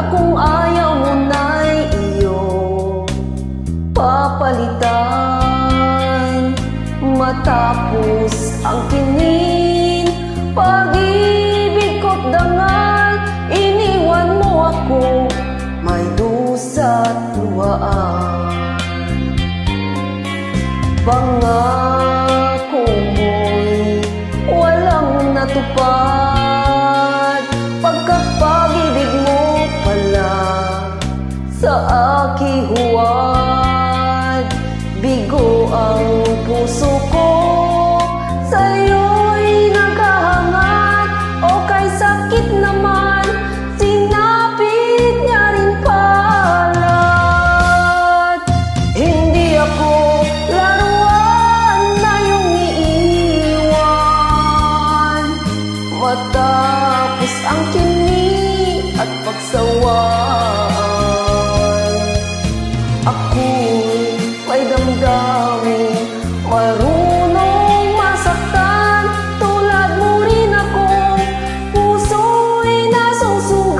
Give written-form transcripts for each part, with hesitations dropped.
kung ayaw mo na'y iyong papalitan. Matapos ang kinin, pag-ibig ko't dangal, iniwan mo ako, may dusa't luhaan. Pangako mo'y walang natupad, pagkat pag-ibig mo pala sa aking huwad. Bigo ang puso ko, sa'yo'y naghahangat, o kay sakit naman, sinapit niya rin palat. Hindi ako laruan na iyong iiwan, matapos ang kini at pagsawaan. Ako'y may damdamin, marunong masaktan, tulad mo rin akong puso'y nasusugatan.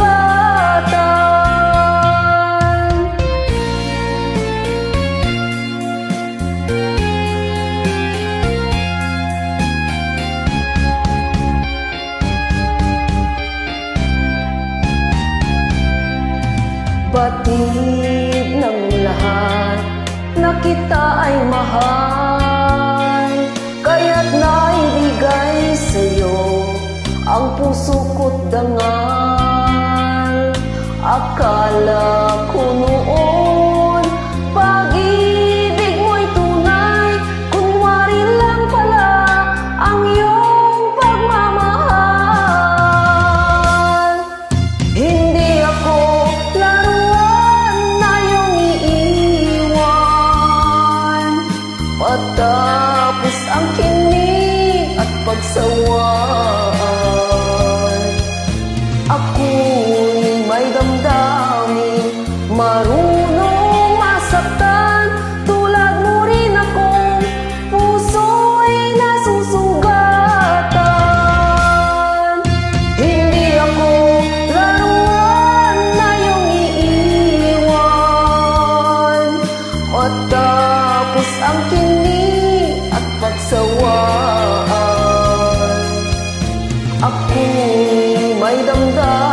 Batid ng lahat na kita ay mahal, kaya't naibigay sa'yo ang puso ko't dangal. Akala ko noon pag-ibig mo'y tunay, kunwari lang pala ang iyong pagmamahal. Hindi ako laruan na iyong iiwan, matapos ang kini at pagsawaan. Ako'y may damdamin, marunong masaktan, tulad mo rin akong puso'y nasusugatan. Hindi ako laruan na iyong iiwan, matapos ang kini at pagsawaan. Ako'y may damdamin,